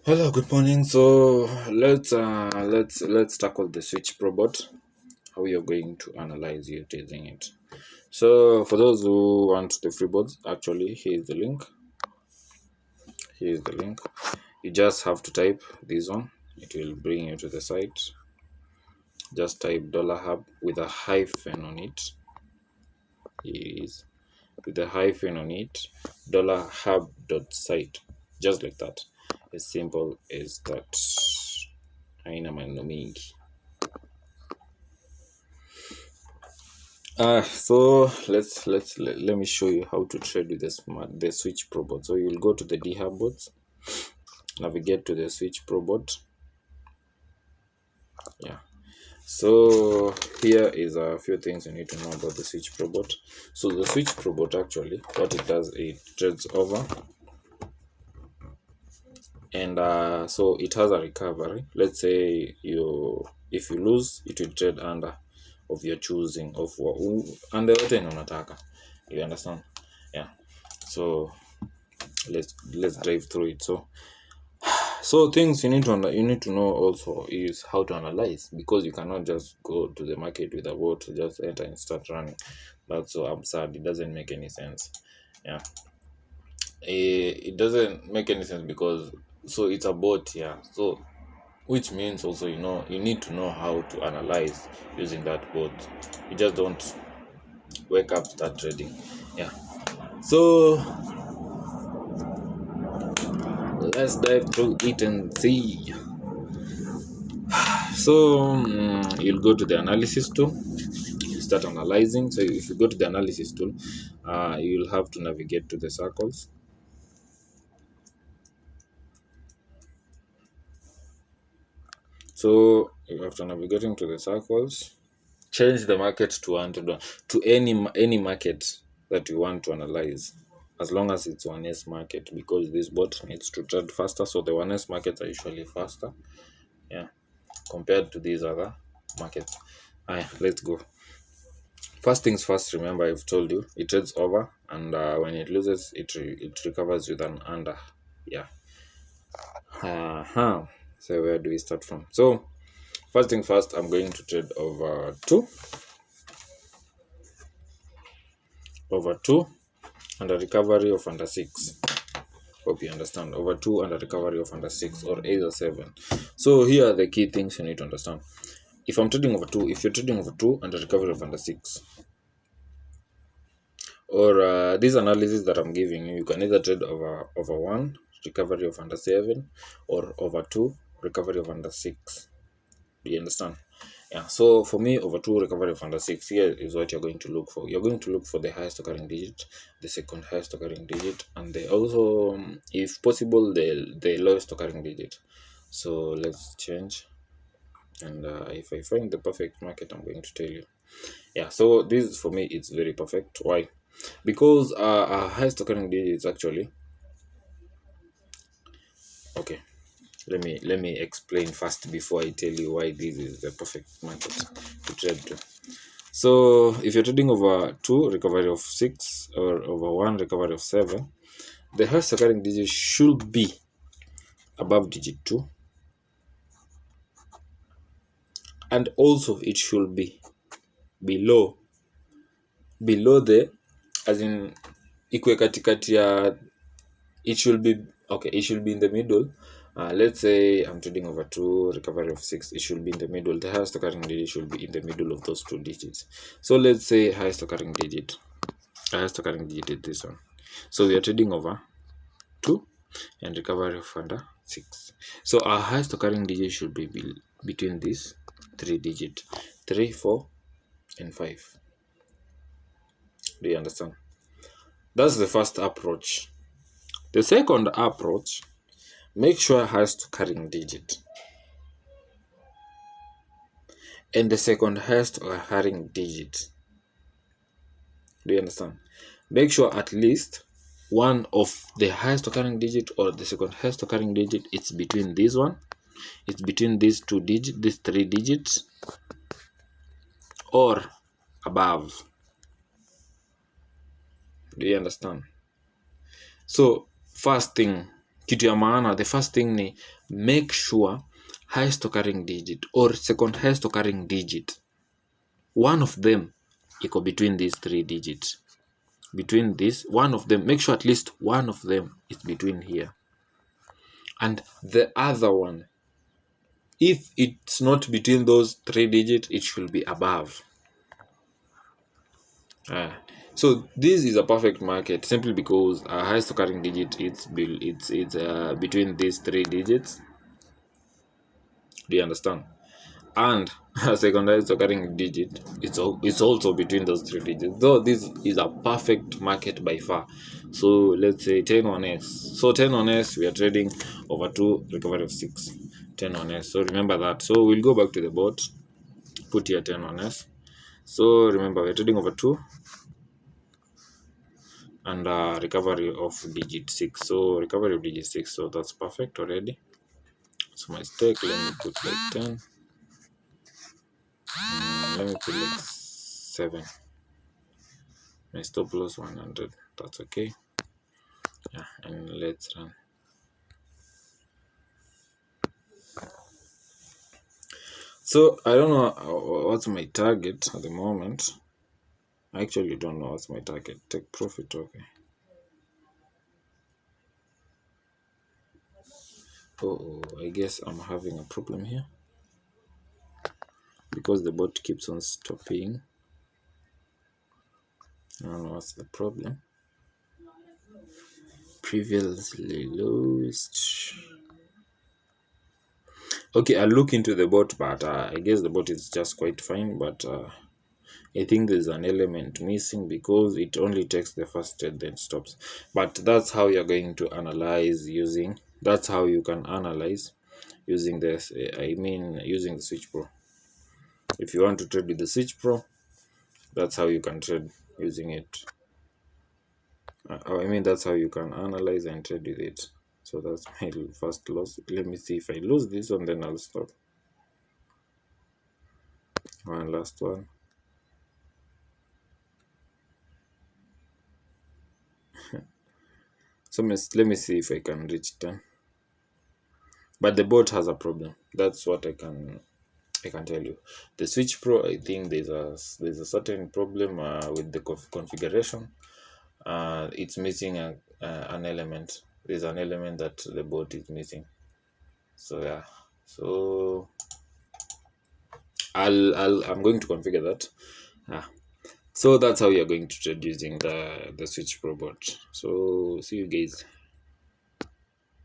Hello, good morning. So let's tackle the switchpro bot. How you're going to analyze you using it. So for those who want the free bots, actually here's the link. Here's the link. You just have to type this one. It will bring you to the site. Just type $hub with a hyphen on it. Here is with a hyphen on it. $hub.site. Just like that. As simple as that. Haina maneno mingi. So let me show you how to trade with the switch pro bot. So you'll go to the deriv bots, navigate to the switch pro bot. Yeah. So here is a few things you need to know about the switch pro bot. So the switch pro bot, actually what it does, it trades over, and so it has a recovery. Let's say if you lose, it will trade under of your choosing of under yote unataka. You understand? Yeah. So let's drive through it. So things you need to know also is how to analyze, because you cannot just go to the market with a bot, just enter and start running. That's so absurd. It doesn't make any sense. Yeah. It doesn't make any sense because so it's a bot. Yeah. So which means also, you need to know how to analyze using that bot. You just don't wake up, start trading. Yeah. So let's dive through it and see. So you'll go to the analysis tool, you start analyzing. So if you go to the analysis tool, you'll have to navigate to the circles. So after navigating to the circles, change the market to 100 to any market that you want to analyze, as long as it's 1S market, because this bot needs to trade faster. So the 1S markets are usually faster, yeah, compared to these other markets. Let's go. First things first, remember I've told you it trades over, and when it loses, it recovers with an under. Yeah. So where do we start from? So first thing first, I'm going to trade over two, and a recovery of under 6. Hope you understand. Over 2 and a recovery of under 6, or either 7. So here are the key things you need to understand. If I'm trading over 2, if you're trading over 2 and a recovery of under 6, or this analysis that I'm giving you, you can either trade over 1, recovery of under 7, or over 2, recovery of under 6. Do you understand? Yeah. So for me, over 2, recovery of under 6, here is what you're going to look for. You're going to look for the highest occurring digit, the second highest occurring digit, and also, if possible, the lowest occurring digit. So let's change, and if I find the perfect market, I'm going to tell you. Yeah. So this, for me, it's very perfect. Why? Because our highest occurring digit is actually, okay, let me explain first before I tell you why this is the perfect market to trade to. So if you're trading over 2, recovery of 6, or over 1, recovery of 7, the highest occurring digit should be above digit 2, and also it should be below the, as in ikwe katikati ya, it should be, okay, it should be in the middle. Let's say I'm trading over 2, recovery of 6, it should be in the middle. The highest occurring digit should be in the middle of those two digits. So let's say highest occurring digit is this one. So we are trading over 2 and recovery of under 6. So our highest occurring digit should be between these 3 digits, 3, 4, and 5. Do you understand? That's the first approach. The second approach, make sure highest occurring digit and the second highest occurring digit. Do you understand? Make sure at least one of the highest occurring digit or the second highest occurring digit, it's between this one, it's between these 2 digits, these 3 digits, or above. Do you understand? So first thing kitu ya maana, the first thing ni make sure highest occurring digit or second highest occurring digit, one of them iko between these 3 digits. Between this, one of them, make sure at least one of them is between here. And the other one, if it's not between those 3 digits, it should be above. So this is a perfect market simply because a highest occurring digit it's between these 3 digits. Do you understand? And a second highest occurring digit it's also between those 3 digits. Though this is a perfect market by far. So let's say 10 on S. So 10 on S we are trading over 2, recovery of 6. 10 on S. So remember that. So we'll go back to the bot. Put here 10 on S. So remember we're trading over 2 and recovery of digit 6. So recovery of digit 6, so that's perfect already. So my stake, let me put like 10, let me put like 7, my stop loss 100, that's okay. Yeah, and let's run. So I don't know what's my target at the moment. I actually don't know what's my target. Take profit, okay. Oh, I guess I'm having a problem here because the bot keeps on stopping. I don't know what's the problem. Previously lost. Okay, I'll look into the bot, but I guess the bot is just quite fine, but I think there's an element missing because it only takes the first trade then stops. But that's how you're going to analyze using, that's how you can analyze using this, using the switchpro. If you want to trade with the switchpro, that's how you can trade using it. That's how you can analyze and trade with it. So that's my first loss. Let me see if I lose this one, then I'll stop. One last one. So let me see if I can reach 10. But the bot has a problem. That's what I can tell you. The switchpro, I think there's a certain problem with the configuration. It's missing an element. There's an element that the bot is missing. So yeah. So I'm going to configure that. So that's how you're going to trade using the switchpro bot. So see you guys.